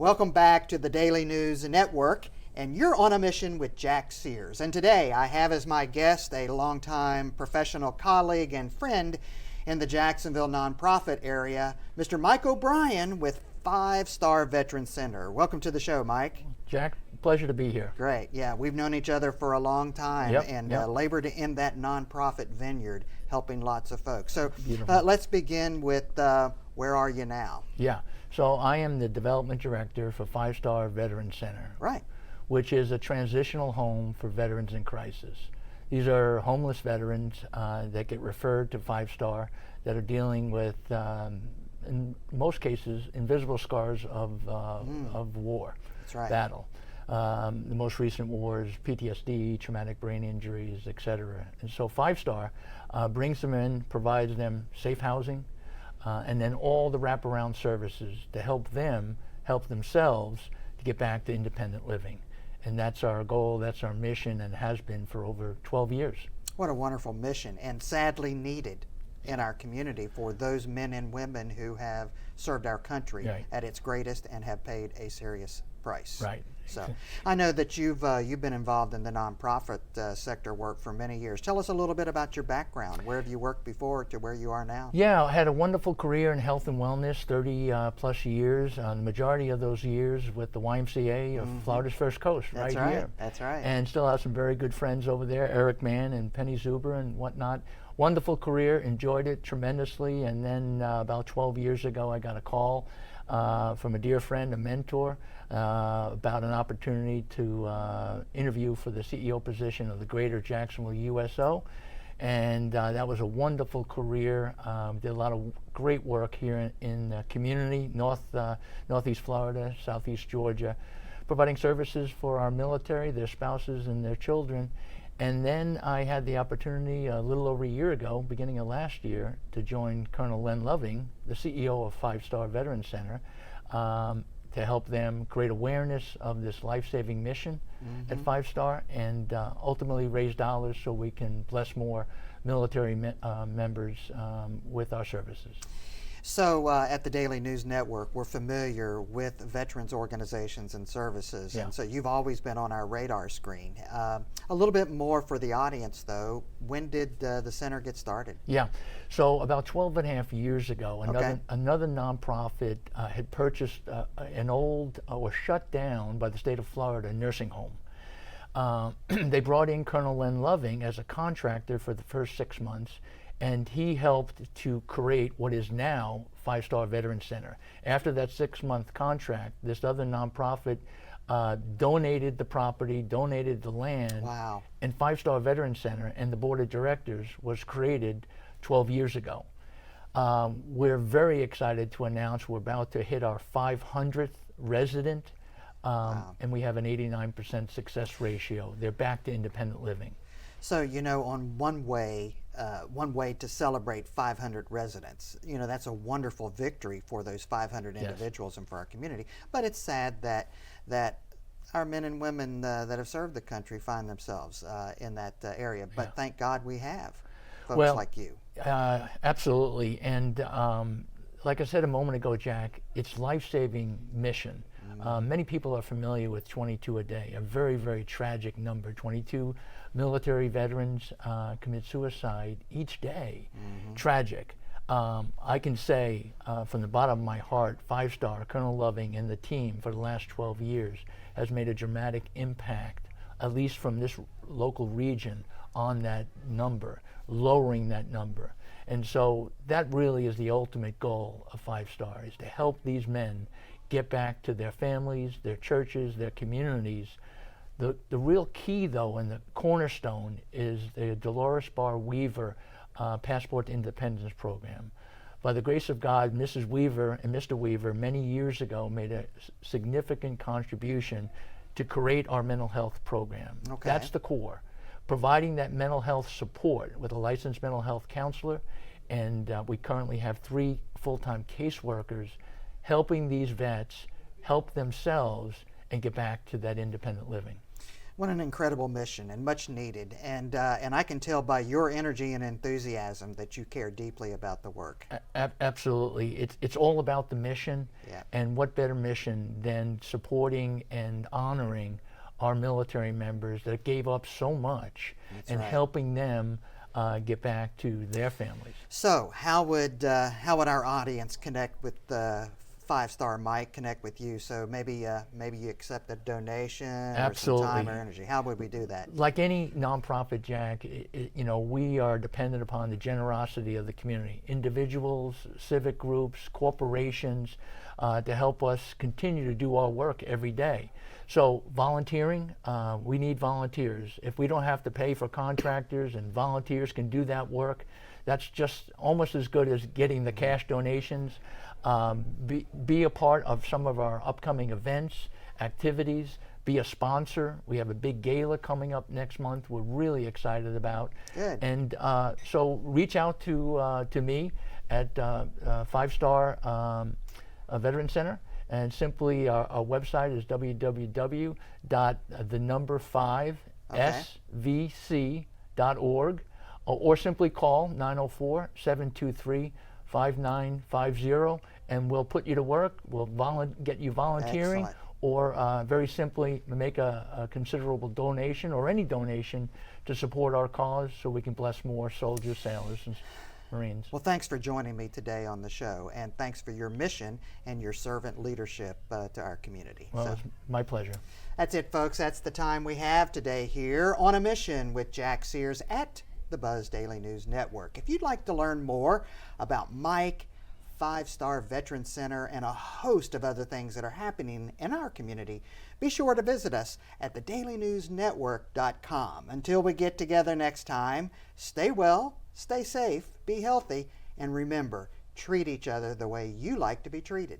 Welcome back to the Daily News Network, and you're on a mission with Jack Sears. And today I have as my guest a longtime professional colleague and friend in the Jacksonville nonprofit area, Mr. Mike O'Brien with 5 Star Veterans Center. Welcome to the show, Mike. Jack, pleasure to be here. Great. Yeah, we've known each other for a long time and labored in that nonprofit vineyard, helping lots of folks. So let's begin with where are you now? Yeah. So I am the development director for 5 Star Veterans Center. Right. Which is a transitional home for veterans in crisis. These are homeless veterans that get referred to 5 Star that are dealing with, in most cases, invisible scars of war. That's right. Battle. The most recent wars, PTSD, traumatic brain injuries, etc. And so 5 Star brings them in, provides them safe housing, and then all the wraparound services to help them help themselves to get back to independent living. And that's our goal, that's our mission, and has been for over 12 years. What a wonderful mission, and sadly needed in our community for those men and women who have served our country at its greatest and have paid a serious price. Right. So I know that you've been involved in the nonprofit sector work for many years. Tell us a little bit about your background. Where have you worked before to where you are now? Yeah, I had a wonderful career in health and wellness, 30 plus years. The majority of those years with the YMCA of Florida's First Coast, here. That's right. And still have some very good friends over there, Eric Mann and Penny Zuber and whatnot. Wonderful career, enjoyed it tremendously. And then about 12 years ago, I got a call from a dear friend, a mentor, about an opportunity to interview for the CEO position of the Greater Jacksonville USO. And that was a wonderful career. Did a lot of great work here in the community, Northeast Florida, Southeast Georgia, providing services for our military, their spouses, and their children. And then I had the opportunity a little over a year ago, beginning of last year, to join Colonel Len Loving, the CEO of 5 Star Veterans Center, to help them create awareness of this life-saving mission at 5 Star and ultimately raise dollars so we can bless more military members with our services. So at the Daily News Network, we're familiar with veterans organizations and services, and so you've always been on our radar screen. A little bit more for the audience, though. When did the center get started? Yeah, so about 12 and a half years ago, another nonprofit had purchased an old or shut down by the state of Florida nursing home. They brought in Colonel Len Loving as a contractor for the first 6 months, and he helped to create what is now 5 Star Veterans Center. After that 6-month contract, this other nonprofit donated the property, donated the land, and 5 Star Veterans Center and the board of directors was created 12 years ago. We're very excited to announce we're about to hit our 500th resident, and we have an 89% success ratio. They're back to independent living. So, you know, on one way to celebrate 500 residents, you know, that's a wonderful victory for those 500 individuals and for our community. But it's sad that our men and women that have served the country find themselves in that area. But thank God we have folks like you. Absolutely. And like I said a moment ago, Jack, it's life-saving mission. Many people are familiar with 22 a day, a very, very tragic number. 22 military veterans commit suicide each day. Tragic. I can say from the bottom of my heart, 5 Star, Colonel Loving, and the team for the last 12 years has made a dramatic impact, at least from this local region, on that number, lowering that number. And so that really is the ultimate goal of 5 Star, is to help these men get back to their families, their churches, their communities. The real key, though, and the cornerstone is the Dolores Barr Weaver Passport to Independence program. By the grace of God, Mrs. Weaver and Mr. Weaver many years ago made a significant contribution to create our mental health program. That's the core. Providing that mental health support with a licensed mental health counselor, and we currently have 3 full-time caseworkers helping these vets help themselves and get back to that independent living. What an incredible mission and much needed. And I can tell by your energy and enthusiasm that you care deeply about the work. Absolutely. It's all about the mission. Yeah. And what better mission than supporting and honoring our military members that gave up so much. That's and right. helping them get back to their families. So how would our audience connect with 5-Star Mike, connect with you? So maybe you accept a donation Absolutely. or some time or energy. How would we do that? Like any nonprofit, Jack, we are dependent upon the generosity of the community, individuals, civic groups, corporations, to help us continue to do our work every day. So volunteering, we need volunteers. If we don't have to pay for contractors and volunteers can do that work, that's just almost as good as getting the cash donations. Be a part of some of our upcoming events, activities, be a sponsor. We have a big gala coming up next month we're really excited about. Good. And so reach out to me at 5-Star Veteran Center. And simply our website is www.5svc.org, or simply call 904-723-5950, and we'll put you to work. We'll get you volunteering. Excellent. Or very simply make a considerable donation or any donation to support our cause so we can bless more soldiers, sailors, and Marines. Well, thanks for joining me today on the show, and thanks for your mission and your servant leadership to our community. Well, it's my pleasure. That's it, folks. That's the time we have today here on a mission with Jack Sears at the Buzz Daily News Network. If you'd like to learn more about Mike, 5-Star Veteran Center, and a host of other things that are happening in our community, be sure to visit us at thedailynewsnetwork.com. Until we get together next time, stay well, stay safe, be healthy, and remember, treat each other the way you like to be treated.